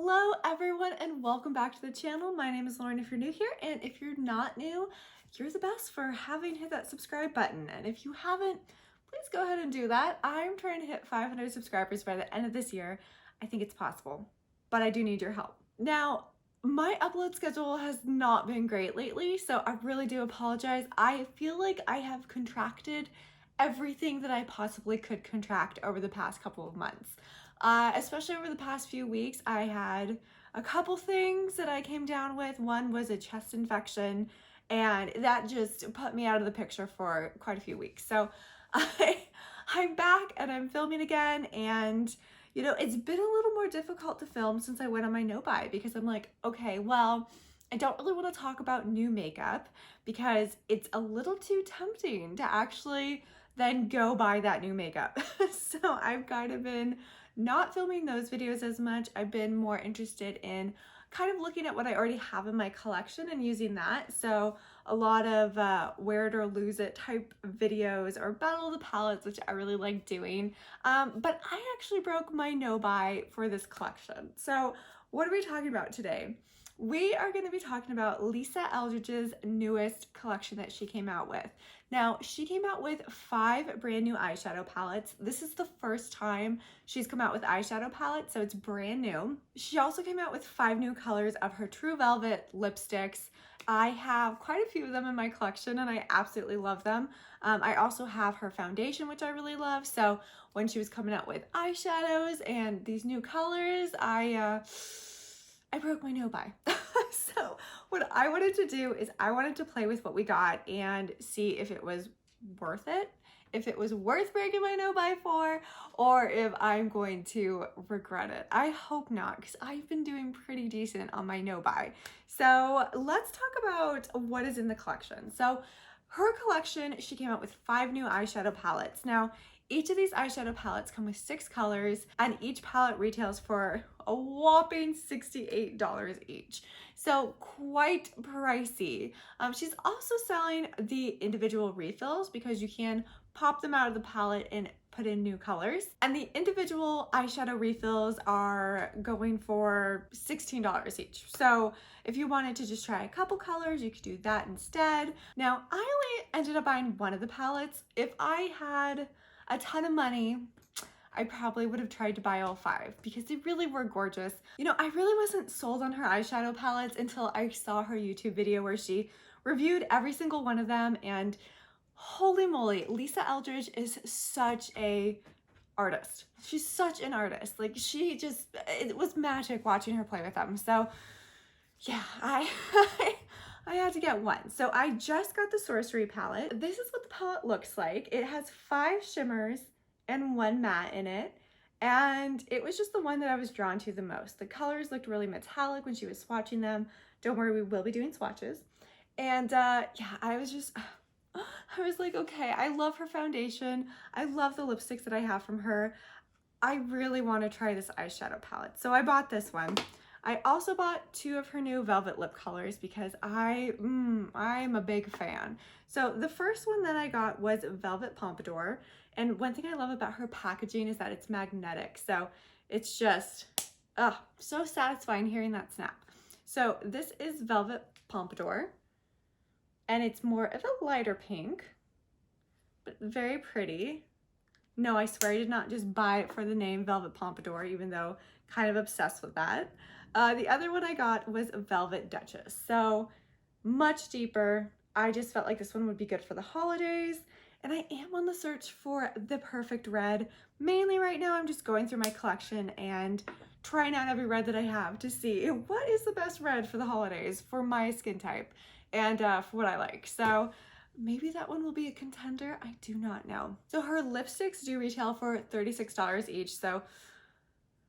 Hello everyone and welcome back to the channel. My name is Lauren if you're new here, and if you're not new, you're the best for having hit that subscribe button. And if you haven't, please go ahead and do that. I'm trying to hit 500 subscribers by the end of this year. I think it's possible, but I do need your help. Now, my upload schedule has not been great lately, so I really do apologize. I feel like I have contracted everything that I possibly could contract over the past couple of months. Especially over the past few weeks, I had a couple things that I came down with. One was a chest infection, and that just put me out of the picture for quite a few weeks. So I'm back and I'm filming again, and you know, it's been a little more difficult to film since I went on my no-buy, because I'm like, okay, well, I don't really want to talk about new makeup because it's a little too tempting to actually then go buy that new makeup. So I've kind of been not filming those videos as much. I've been more interested in kind of looking at what I already have in my collection and using that. So a lot of wear it or lose it type videos, or battle of the palettes, which I really like doing. But I actually broke my no-buy for this collection. So what are we talking about today? We are going to be talking about Lisa Eldridge's newest collection that she came out with. Now, she came out with 5 brand new eyeshadow palettes. This is the first time she's come out with eyeshadow palettes, so it's brand new. She also came out with 5 new colors of her True Velvet lipsticks. I have quite a few of them in my collection and I absolutely love them. I also have her foundation, which I really love. So when she was coming out with eyeshadows and these new colors, I broke my no-buy. So what I wanted to do is I wanted to play with what we got and see if it was worth it, if it was worth breaking my no-buy for, or if I'm going to regret it. I hope not, because I've been doing pretty decent on my no-buy. So let's talk about what is in the collection. So her collection, she came out with 5 new eyeshadow palettes. Now, each of these eyeshadow palettes come with 6 colors, and each palette retails for a whopping $68 each. So quite pricey. She's also selling the individual refills, because you can pop them out of the palette and put in new colors. And the individual eyeshadow refills are going for $16 each. So if you wanted to just try a couple colors, you could do that instead. Now, I only ended up buying one of the palettes. If I had a ton of money, I probably would have tried to buy all 5 because they really were gorgeous. You know, I really wasn't sold on her eyeshadow palettes until I saw her YouTube video where she reviewed every single one of them, and holy moly, Lisa Eldridge is such a artist. She's such an artist. Like, she just, it was magic watching her play with them. So yeah, I had to get one. So I just got the Sorcery palette. This is what the palette looks like. It has 5 shimmers and 1 matte in it. And it was just the one that I was drawn to the most. The colors looked really metallic when she was swatching them. Don't worry, we will be doing swatches. And yeah, I was like, okay, I love her foundation. I love the lipsticks that I have from her. I really want to try this eyeshadow palette. So I bought this one. I also bought 2 of her new velvet lip colors because I'm a big fan. So the first one that I got was Velvet Pompadour. And one thing I love about her packaging is that it's magnetic. So it's just, so satisfying hearing that snap. So this is Velvet Pompadour, and it's more of a lighter pink, but very pretty. No, I swear I did not just buy it for the name Velvet Pompadour, even though kind of obsessed with that. The other one I got was Velvet Duchess. So much deeper. I just felt like this one would be good for the holidays. And I am on the search for the perfect red. Mainly right now, I'm just going through my collection and trying out every red that I have to see what is the best red for the holidays for my skin type and for what I like. So maybe that one will be a contender. I do not know. So her lipsticks do retail for $36 each. So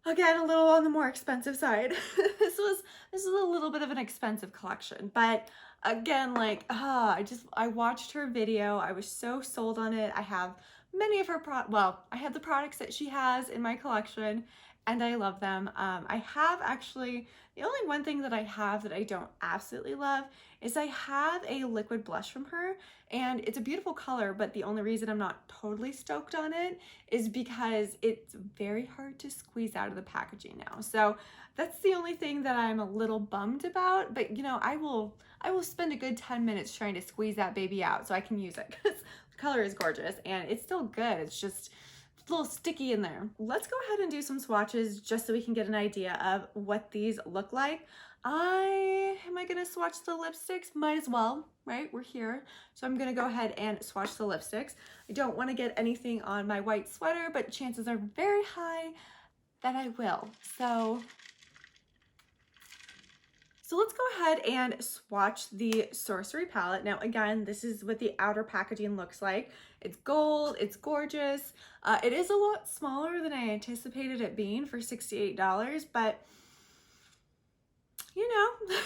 again, a little on the more expensive side. This was a little bit of an expensive collection, but again, like, I watched her video. I was so sold on it. I have many of her I have the products that she has in my collection, and I love them. I have actually, the only one thing that I have that I don't absolutely love is I have a liquid blush from her, and it's a beautiful color, but the only reason I'm not totally stoked on it is because it's very hard to squeeze out of the packaging now. So that's the only thing that I'm a little bummed about, but you know, I will spend a good 10 minutes trying to squeeze that baby out so I can use it, because the color is gorgeous and it's still good. It's just a little sticky in there. Let's go ahead and do some swatches just so we can get an idea of what these look like. Am I gonna swatch the lipsticks? Might as well, right? We're here. So I'm gonna go ahead and swatch the lipsticks. I don't wanna get anything on my white sweater, but chances are very high that I will. So let's go ahead and swatch the Sorcery palette. Now, again, this is what the outer packaging looks like. It's gold, it's gorgeous. It is a lot smaller than I anticipated it being for $68, but you know,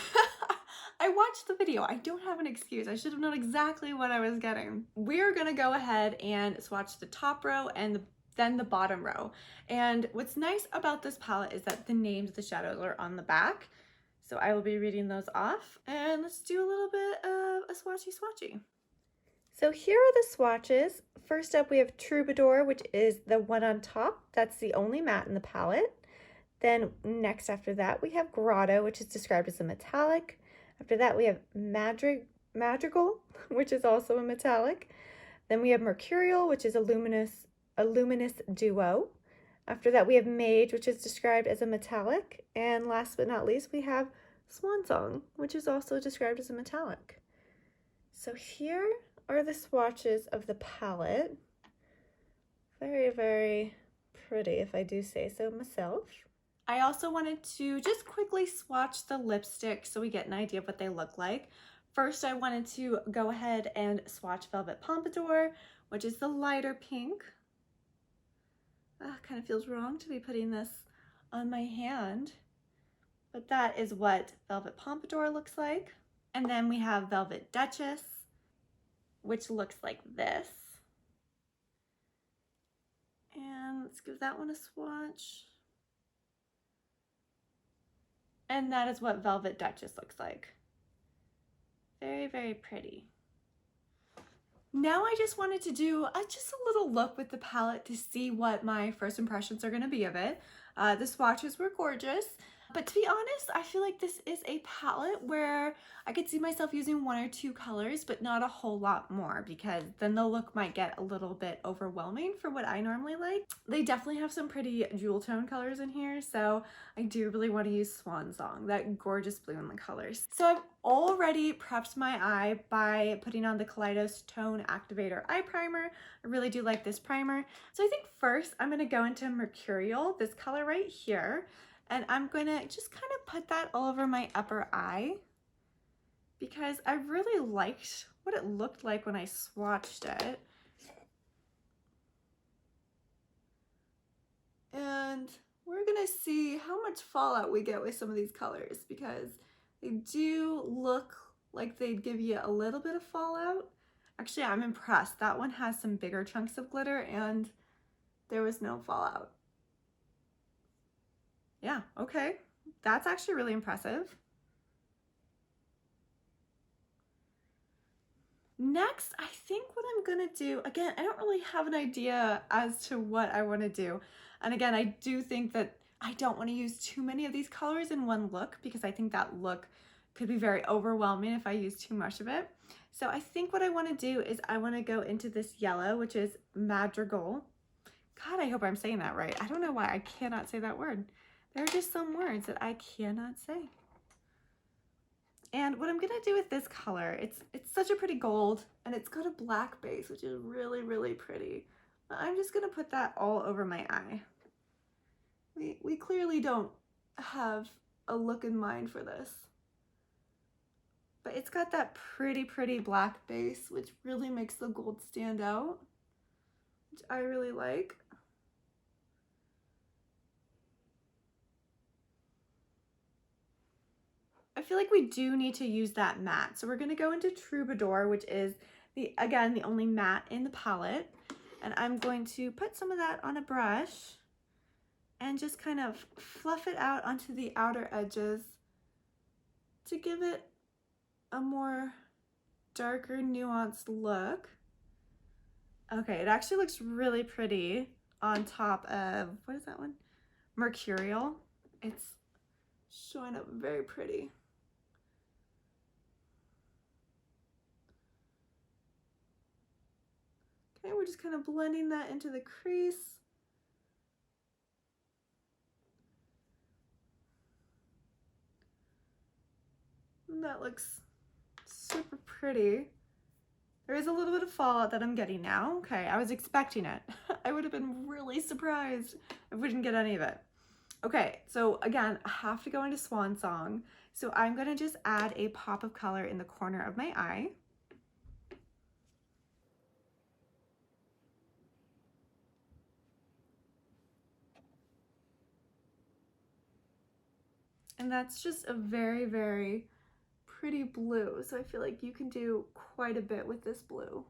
I watched the video. I don't have an excuse. I should have known exactly what I was getting. We're gonna go ahead and swatch the top row and then the bottom row. And what's nice about this palette is that the names of the shadows are on the back. So I will be reading those off, and let's do a little bit of a swatchy. So here are the swatches. First up, we have Troubadour, which is the one on top. That's the only matte in the palette. Then next after that, we have Grotto, which is described as a metallic. After that, we have Madrigal, which is also a metallic. Then we have Mercurial, which is a luminous duo. After that, we have Mage, which is described as a metallic. And last but not least, we have Swan Song, which is also described as a metallic. So here are the swatches of the palette. Very, very pretty, if I do say so myself. I also wanted to just quickly swatch the lipstick so we get an idea of what they look like. First, I wanted to go ahead and swatch Velvet Pompadour, which is the lighter pink. Kind of feels wrong to be putting this on my hand, but that is what Velvet Pompadour looks like. And then we have Velvet Duchess, which looks like this. And let's give that one a swatch. And that is what Velvet Duchess looks like. Very, very pretty. Now I just wanted to do just a little look with the palette to see what my first impressions are going to be of it. The swatches were gorgeous, but to be honest, I feel like this is a palette where I could see myself using one or two colors, but not a whole lot more, because then the look might get a little bit overwhelming for what I normally like. They definitely have some pretty jewel tone colors in here, so I do really want to use Swan Song, that gorgeous blue in the colors. So I've already prepped my eye by putting on the Kaleidos Tone Activator Eye Primer. I really do like this primer. So I think first I'm going to go into Mercurial, this color right here, and I'm going to just kind of put that all over my upper eye because I really liked what it looked like when I swatched it. And we're going to see how much fallout we get with some of these colors, because they do look like they'd give you a little bit of fallout. Actually, I'm impressed. That one has some bigger chunks of glitter and there was no fallout. Yeah, okay. That's actually really impressive. Next, I think what I'm gonna do, again, I don't really have an idea as to what I wanna do. And again, I do think that I don't wanna use too many of these colors in one look, because I think that look could be very overwhelming if I use too much of it. So I think what I wanna do is I wanna go into this yellow, which is Madrigal. God, I hope I'm saying that right. I don't know why I cannot say that word. There are just some words that I cannot say. And what I'm gonna do with this color, it's such a pretty gold, and it's got a black base, which is really, really pretty. But I'm just gonna put that all over my eye. We clearly don't have a look in mind for this. But it's got that pretty, pretty black base, which really makes the gold stand out, which I really like. I feel like we do need to use that matte. So we're gonna go into Troubadour, which is, again, the only matte in the palette. And I'm going to put some of that on a brush and just kind of fluff it out onto the outer edges to give it a more darker, nuanced look. Okay, it actually looks really pretty on top of, what is that one? Mercurial. It's showing up very pretty. Okay, we're just kind of blending that into the crease. And that looks super pretty. There is a little bit of fallout that I'm getting now. Okay, I was expecting it. I would have been really surprised if we didn't get any of it. Okay, so again, I have to go into Swan Song. So I'm gonna just add a pop of color in the corner of my eye. And that's just a very, very pretty blue. So I feel like you can do quite a bit with this blue.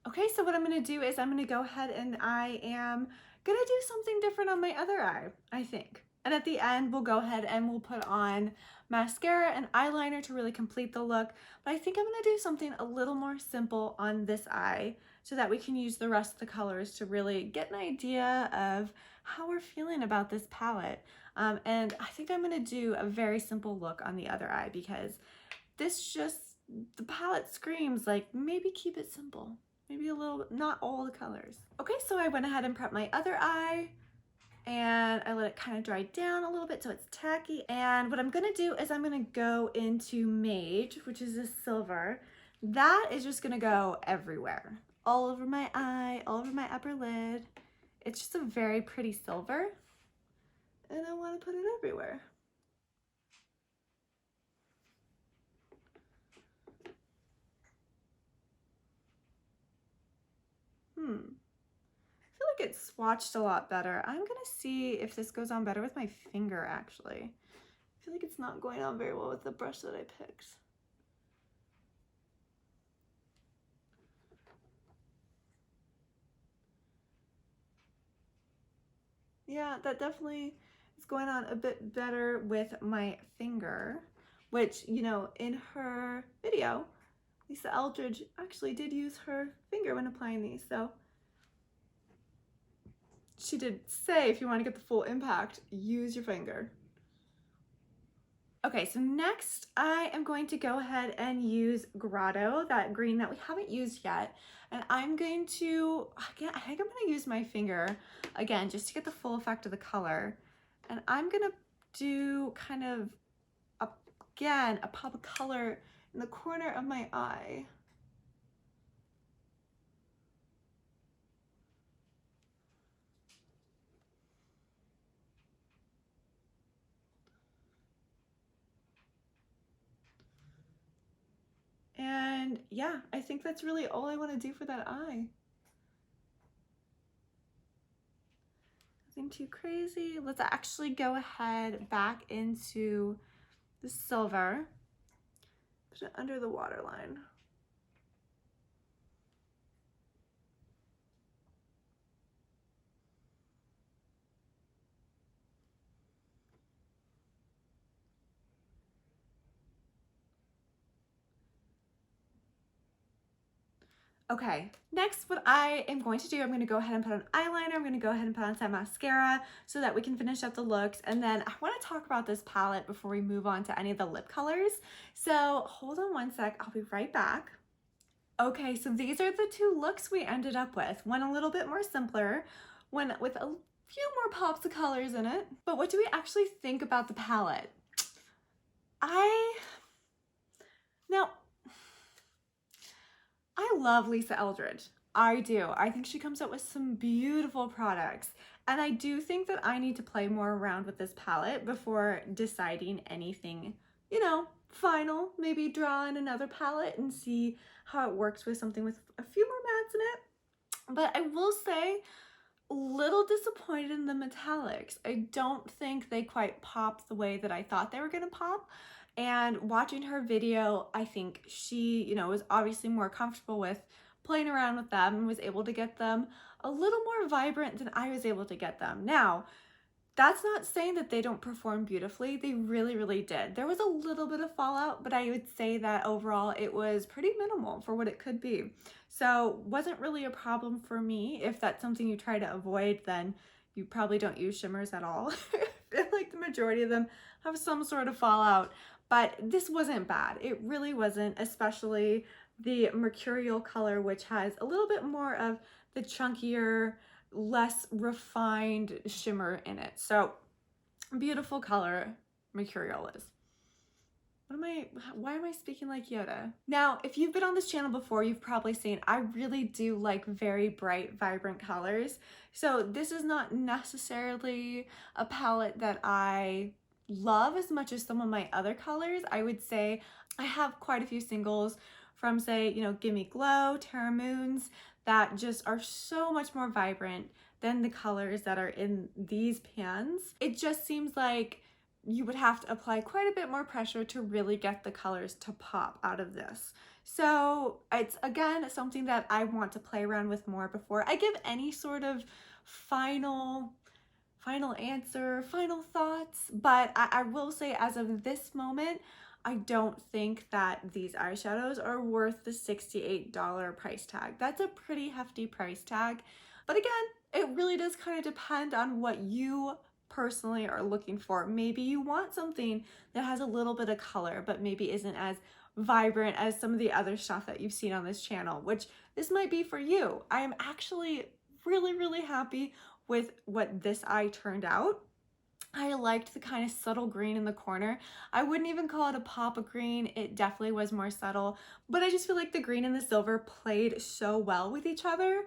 Okay, so what I'm gonna do is I'm gonna go ahead and I am gonna do something different on my other eye, I think. And at the end, we'll go ahead and we'll put on mascara and eyeliner to really complete the look. But I think I'm gonna do something a little more simple on this eye so that we can use the rest of the colors to really get an idea of how we're feeling about this palette. And I think I'm gonna do a very simple look on the other eye because this just, the palette screams like maybe keep it simple. Maybe a little, not all the colors. Okay, so I went ahead and prepped my other eye and I let it kind of dry down a little bit so it's tacky. And what I'm gonna do is I'm gonna go into Mage, which is this silver. That is just gonna go everywhere. All over my eye, all over my upper lid. It's just a very pretty silver. And I wanna put it everywhere. I feel like it's swatched a lot better. I'm gonna see if this goes on better with my finger, actually. I feel like it's not going on very well with the brush that I picked. Yeah, that definitely is going on a bit better with my finger, which, you know, in her video, Lisa Eldridge actually did use her finger when applying these, so she did say if you want to get the full impact, use your finger. Okay, so next I am going to go ahead and use Grotto, that green that we haven't used yet. And I'm going to, again, I think I'm gonna use my finger again, just to get the full effect of the color. And I'm gonna do kind of, again, a pop of color in the corner of my eye. And yeah, I think that's really all I want to do for that eye. Nothing too crazy. Let's actually go ahead back into the silver. Put it under the waterline. Okay, next what I am going to do, I'm going to go ahead and put on eyeliner, I'm going to go ahead and put on some mascara so that we can finish up the looks, and then I want to talk about this palette before we move on to any of the lip colors. So hold on one sec, I'll be right back. Okay, so these are the two looks we ended up with. One a little bit more simpler, one with a few more pops of colors in it. But what do we actually think about the palette? Now, I love Lisa Eldridge. I do. I think she comes out with some beautiful products. And I do think that I need to play more around with this palette before deciding anything, you know, final. Maybe draw in another palette and see how it works with something with a few more mattes in it. But I will say, little disappointed in the metallics. I don't think they quite popped the way that I thought they were gonna pop. And watching her video, I think she, you know, was obviously more comfortable with playing around with them and was able to get them a little more vibrant than I was able to get them. Now, that's not saying that they don't perform beautifully. They really, really did. There was a little bit of fallout, but I would say that overall it was pretty minimal for what it could be. So wasn't really a problem for me. If that's something you try to avoid, then you probably don't use shimmers at all. I feel like the majority of them have some sort of fallout, but this wasn't bad. It really wasn't, especially the mercurial color, which has a little bit more of the chunkier, less refined shimmer in it. So beautiful color mercurial is. Why am I speaking like Yoda? Now, if you've been on this channel before, you've probably seen I really do like very bright, vibrant colors. So this is not necessarily a palette that I love as much as some of my other colors. I would say I have quite a few singles from, say, you know, Gimme Glow, Terra Moons, that just are so much more vibrant than the colors that are in these pans. It just seems like you would have to apply quite a bit more pressure to really get the colors to pop out of this. So it's, again, something that I want to play around with more before I give any sort of final answer, final thoughts. But I will say, as of this moment, I don't think that these eyeshadows are worth the $68 price tag. That's a pretty hefty price tag. But again, it really does kind of depend on what you personally are looking for. Maybe you want something that has a little bit of color, but maybe isn't as vibrant as some of the other stuff that you've seen on this channel, which this might be for you. I am actually really, really happy with what this eye turned out. I liked the kind of subtle green in the corner. I wouldn't even call it a pop of green. It definitely was more subtle, but I just feel like the green and the silver played so well with each other.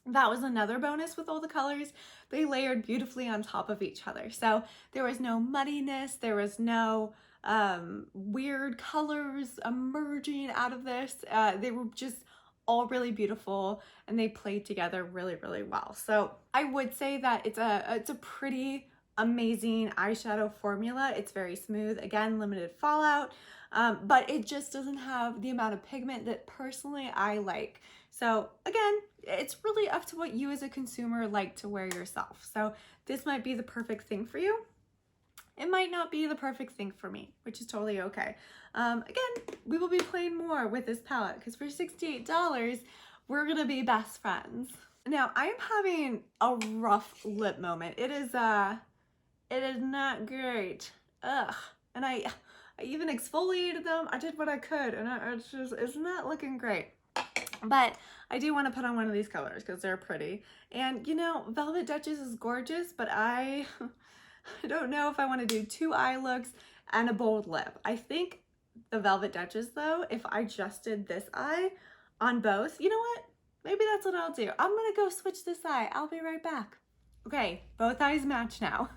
That was another bonus with all the colors. They layered beautifully on top of each other. So there was no muddiness. There was no weird colors emerging out of this. They were just all really beautiful and they played together really, really well. So I would say that it's a pretty amazing eyeshadow formula. It's very smooth, again, limited fallout, but it just doesn't have the amount of pigment that personally I like. So again, it's really up to what you as a consumer like to wear yourself. So this might be the perfect thing for you. It might not be the perfect thing for me, which is totally okay. Again, we will be playing more with this palette because for $68, we're gonna be best friends. Now, I am having a rough lip moment. It is not great. Ugh. And I even exfoliated them. I did what I could, and it's not looking great. But I do want to put on one of these colors because they're pretty. And you know, Velvet Duchess is gorgeous, but I don't know if I want to do two eye looks and a bold lip. I think the Velvet Duchess, though, if I just did this eye on both, you know what? Maybe that's what I'll do. I'm gonna go switch this eye. I'll be right back. Okay, both eyes match now.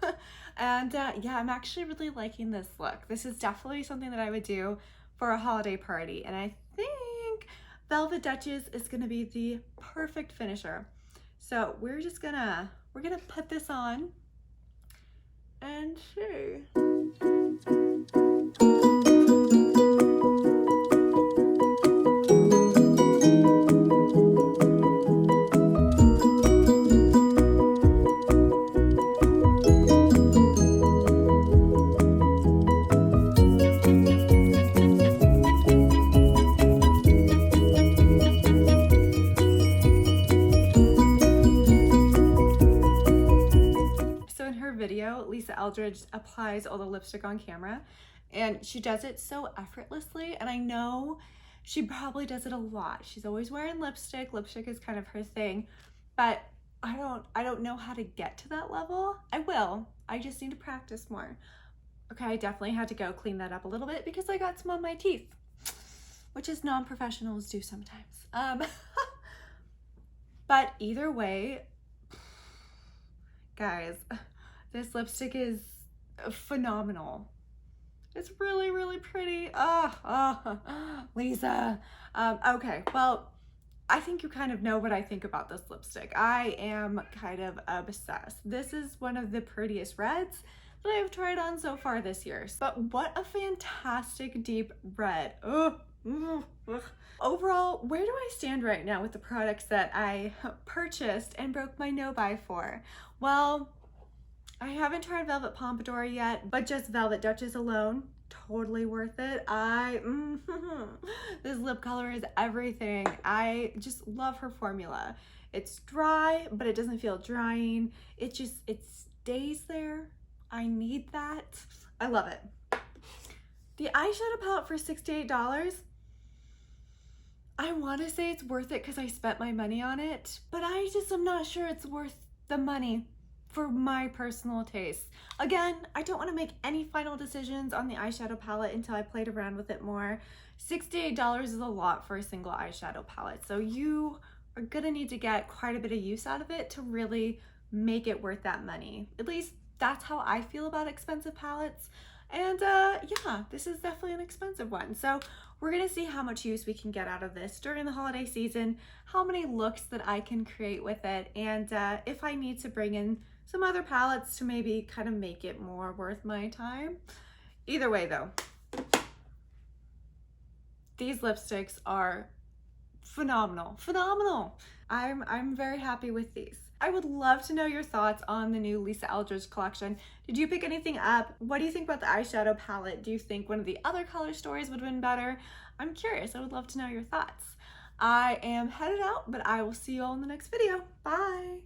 And yeah, I'm actually really liking this look. This is definitely something that I would do for a holiday party. And I think Velvet Duchess is gonna be the perfect finisher. So we're gonna put this on and see. Lisa Eldridge applies all the lipstick on camera and she does it so effortlessly, and I know she probably does it a lot. She's always wearing lipstick. Lipstick is kind of her thing, but I don't know how to get to that level. I will. I just need to practice more. Okay, I definitely had to go clean that up a little bit because I got some on my teeth, which is non-professionals do sometimes. But either way, guys, this lipstick is phenomenal. It's really, really pretty. Lisa. Okay, well, I think you kind of know what I think about this lipstick. I am kind of obsessed. This is one of the prettiest reds that I've tried on so far this year. But what a fantastic deep red. Ugh. Ugh. Overall, where do I stand right now with the products that I purchased and broke my no-buy for? Well, I haven't tried Velvet Pompadour yet, but just Velvet Duchess alone, totally worth it. This lip color is everything. I just love her formula. It's dry, but it doesn't feel drying. It stays there. I need that. I love it. The eyeshadow palette for $68, I want to say it's worth it because I spent my money on it, but I just am not sure it's worth the money for my personal taste. Again, I don't want to make any final decisions on the eyeshadow palette until I played around with it more. $68 is a lot for a single eyeshadow palette, so you are gonna need to get quite a bit of use out of it to really make it worth that money. At least that's how I feel about expensive palettes. And yeah, this is definitely an expensive one. So we're gonna see how much use we can get out of this during the holiday season, how many looks that I can create with it, and if I need to bring in some other palettes to maybe kind of make it more worth my time. Either way though, these lipsticks are phenomenal, phenomenal. I'm very happy with these. I would love to know your thoughts on the new Lisa Eldridge collection. Did you pick anything up? What do you think about the eyeshadow palette? Do you think one of the other color stories would have been better? I'm curious. I would love to know your thoughts. I am headed out, but I will see you all in the next video. Bye.